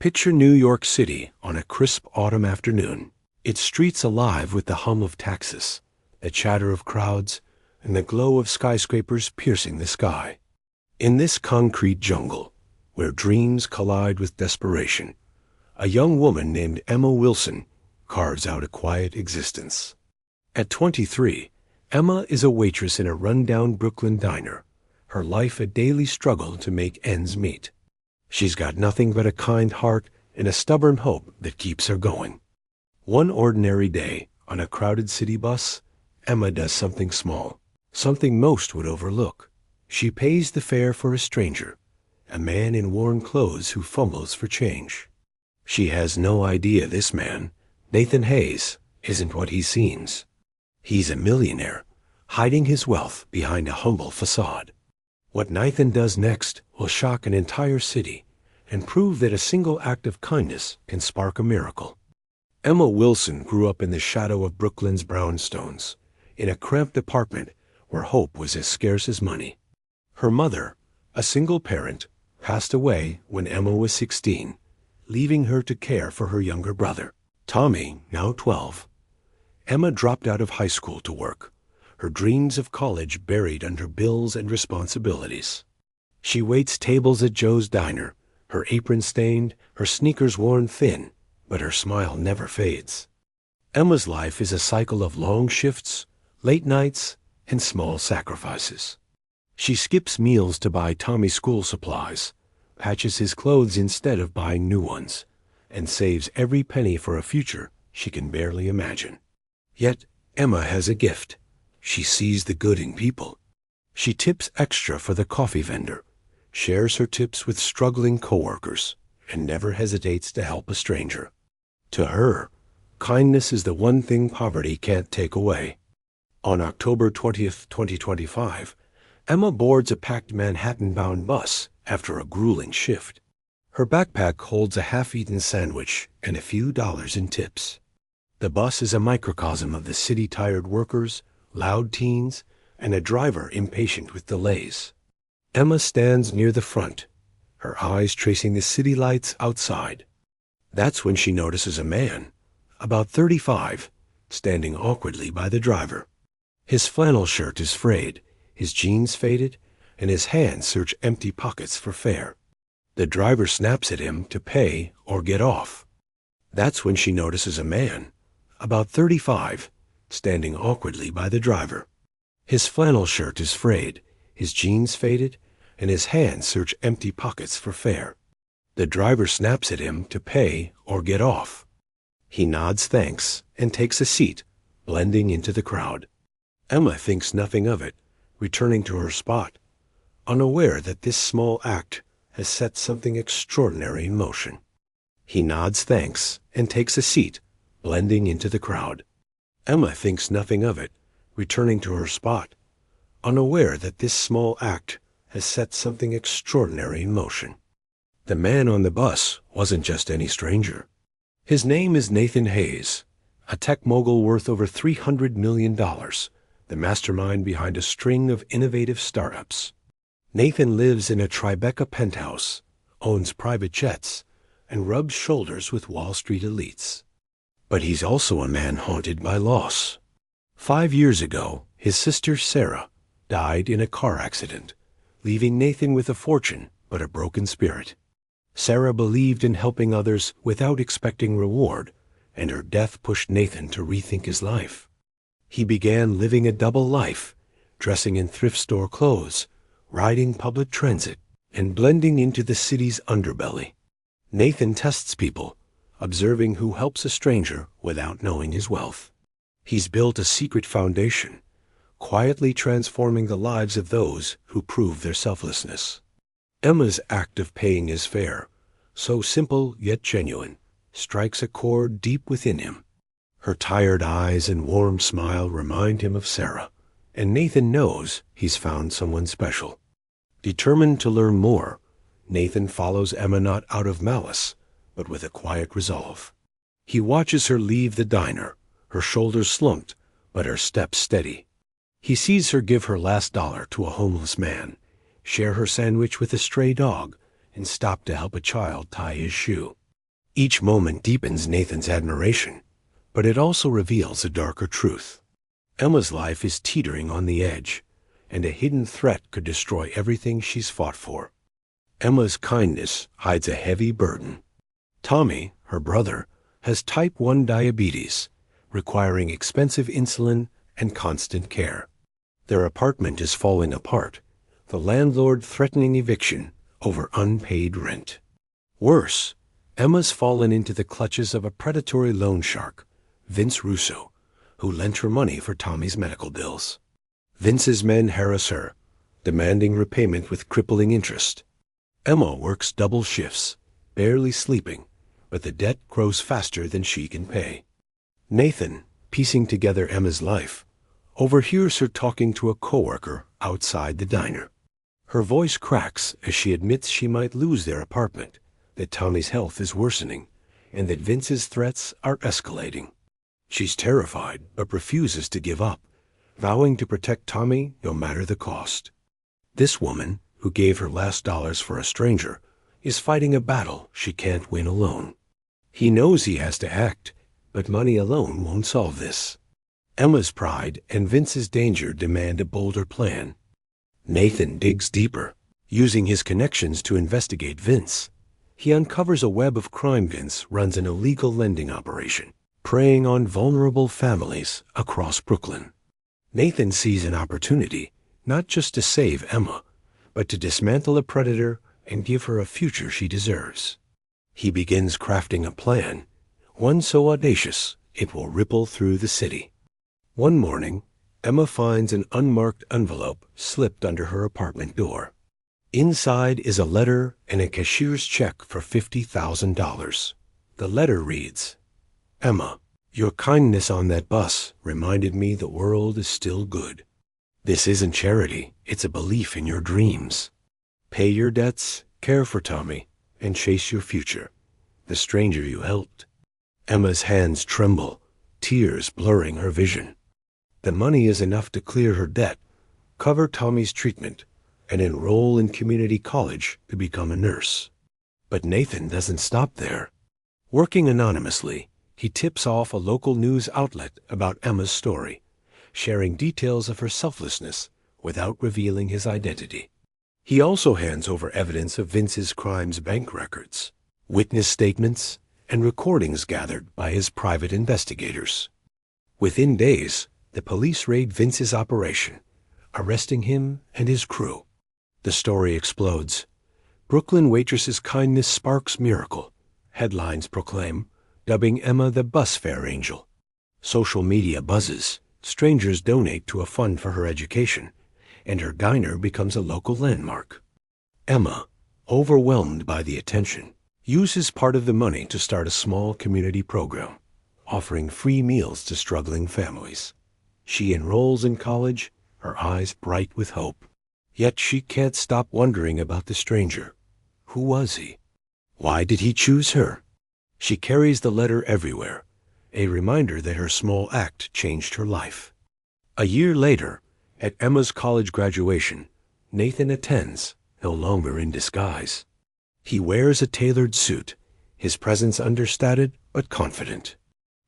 Picture New York City on a crisp autumn afternoon, its streets alive with the hum of taxis, the chatter of crowds, and the glow of skyscrapers piercing the sky. In this concrete jungle, where dreams collide with desperation, a young woman named Emma Wilson carves out a quiet existence. At 23, Emma is a waitress in a rundown Brooklyn diner, her life a daily struggle to make ends meet. She's got nothing but a kind heart and a stubborn hope that keeps her going. One ordinary day, on a crowded city bus, Emma does something small, something most would overlook. She pays the fare for a stranger, a man in worn clothes who fumbles for change. She has no idea this man, Nathan Hayes, isn't what he seems. He's a millionaire, hiding his wealth behind a humble facade. What Nathan does next will shock an entire city and prove that a single act of kindness can spark a miracle. Emma Wilson grew up in the shadow of Brooklyn's brownstones, in a cramped apartment where hope was as scarce as money. Her mother, a single parent, passed away when Emma was 16, leaving her to care for her younger brother, Tommy, now 12. Emma dropped out of high school to work, her dreams of college buried under bills and responsibilities. She waits tables at Joe's Diner, her apron stained, her sneakers worn thin, but her smile never fades. Emma's life is a cycle of long shifts, late nights, and small sacrifices. She skips meals to buy Tommy school supplies, patches his clothes instead of buying new ones, and saves every penny for a future she can barely imagine. Yet Emma has a gift. She sees the good in people. She tips extra for the coffee vendor, shares her tips with struggling coworkers, and never hesitates to help a stranger. To her, kindness is the one thing poverty can't take away. On October 20th, 2025, Emma boards a packed Manhattan-bound bus after a grueling shift. Her backpack holds a half-eaten sandwich and a few dollars in tips. The bus is a microcosm of the city-tired workers, loud teens, and a driver impatient with delays. Emma stands near the front, her eyes tracing the city lights outside. That's when she notices a man, about 35, standing awkwardly by the driver. His flannel shirt is frayed, his jeans faded, and his hands search empty pockets for fare. The driver snaps at him to pay or get off. That's when she notices a man, about 35, standing awkwardly by the driver. His flannel shirt is frayed, his jeans faded, and his hands search empty pockets for fare. The driver snaps at him to pay or get off. He nods thanks and takes a seat, blending into the crowd. Emma thinks nothing of it, returning to her spot, unaware that this small act has set something extraordinary in motion. He nods thanks and takes a seat, blending into the crowd. Emma thinks nothing of it, returning to her spot, unaware that this small act has set something extraordinary in motion. The man on the bus wasn't just any stranger. His name is Nathan Hayes, a tech mogul worth over $300 million, the mastermind behind a string of innovative startups. Nathan lives in a Tribeca penthouse, owns private jets, and rubs shoulders with Wall Street elites. But he's also a man haunted by loss. 5 years ago, his sister Sarah died in a car accident, leaving Nathan with a fortune but a broken spirit. Sarah believed in helping others without expecting reward, and her death pushed Nathan to rethink his life. He began living a double life, dressing in thrift store clothes, riding public transit, and blending into the city's underbelly. Nathan tests people, observing who helps a stranger without knowing his wealth. He's built a secret foundation, quietly transforming the lives of those who prove their selflessness. Emma's act of paying his fare, so simple yet genuine, strikes a chord deep within him. Her tired eyes and warm smile remind him of Sarah, and Nathan knows he's found someone special. Determined to learn more, Nathan follows Emma not out of malice, but with a quiet resolve. He watches her leave the diner, her shoulders slumped, but her steps steady. He sees her give her last dollar to a homeless man, share her sandwich with a stray dog, and stop to help a child tie his shoe. Each moment deepens Nathan's admiration, but it also reveals a darker truth. Emma's life is teetering on the edge, and a hidden threat could destroy everything she's fought for. Emma's kindness hides a heavy burden. Tommy, her brother, has type 1 diabetes, requiring expensive insulin and constant care. Their apartment is falling apart, the landlord threatening eviction over unpaid rent. Worse, Emma's fallen into the clutches of a predatory loan shark, Vince Russo, who lent her money for Tommy's medical bills. Vince's men harass her, demanding repayment with crippling interest. Emma works double shifts, barely sleeping, but the debt grows faster than she can pay. Nathan, piecing together Emma's life, overhears her talking to a coworker outside the diner. Her voice cracks as she admits she might lose their apartment, that Tommy's health is worsening, and that Vince's threats are escalating. She's terrified but refuses to give up, vowing to protect Tommy no matter the cost. This woman, who gave her last dollars for a stranger, is fighting a battle she can't win alone. He knows he has to act, but money alone won't solve this. Emma's pride and Vince's danger demand a bolder plan. Nathan digs deeper, using his connections to investigate Vince. He uncovers a web of crime. Vince runs an illegal lending operation, preying on vulnerable families across Brooklyn. Nathan sees an opportunity, not just to save Emma, but to dismantle a predator and give her a future she deserves. He begins crafting a plan, one so audacious it will ripple through the city. One morning, Emma finds an unmarked envelope slipped under her apartment door. Inside is a letter and a cashier's check for $50,000. The letter reads, "Emma, your kindness on that bus reminded me the world is still good. This isn't charity, it's a belief in your dreams. Pay your debts, care for Tommy, and chase your future, the stranger you helped." Emma's hands tremble, tears blurring her vision. The money is enough to clear her debt, cover Tommy's treatment, and enroll in community college to become a nurse. But Nathan doesn't stop there. Working anonymously, he tips off a local news outlet about Emma's story, sharing details of her selflessness without revealing his identity. He also hands over evidence of Vince's crimes bank records, witness statements, and recordings gathered by his private investigators. Within days, the police raid Vince's operation, arresting him and his crew. The story explodes. Brooklyn waitress's kindness sparks miracle, headlines proclaim, dubbing Emma the bus fare angel. Social media buzzes, strangers donate to a fund for her education, and her diner becomes a local landmark. Emma, overwhelmed by the attention, uses part of the money to start a small community program, offering free meals to struggling families. She enrolls in college, her eyes bright with hope. Yet she can't stop wondering about the stranger. Who was he? Why did he choose her? She carries the letter everywhere, a reminder that her small act changed her life. A year later, at Emma's college graduation, Nathan attends, no longer in disguise. He wears a tailored suit, his presence understated but confident.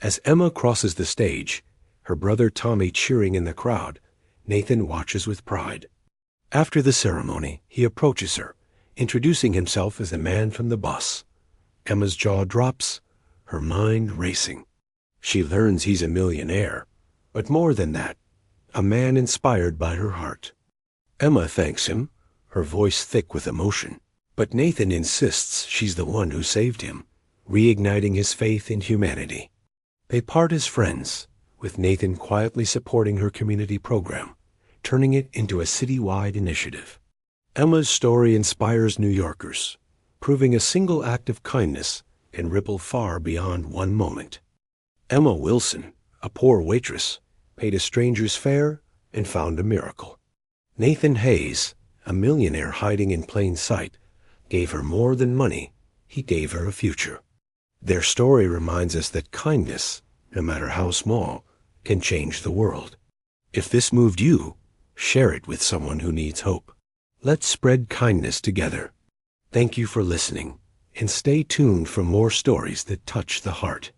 As Emma crosses the stage, her brother Tommy cheering in the crowd, Nathan watches with pride. After the ceremony, he approaches her, introducing himself as the man from the bus. Emma's jaw drops, her mind racing. She learns he's a millionaire, but more than that, a man inspired by her heart. Emma thanks him, her voice thick with emotion, but Nathan insists she's the one who saved him, reigniting his faith in humanity. They part as friends, with Nathan quietly supporting her community program, turning it into a citywide initiative. Emma's story inspires New Yorkers, proving a single act of kindness can ripple far beyond one moment. Emma Wilson, a poor waitress, paid a stranger's fare and found a miracle. Nathan Hayes, a millionaire hiding in plain sight, gave her more than money, he gave her a future. Their story reminds us that kindness, no matter how small, can change the world. If this moved you, share it with someone who needs hope. Let's spread kindness together. Thank you for listening, and stay tuned for more stories that touch the heart.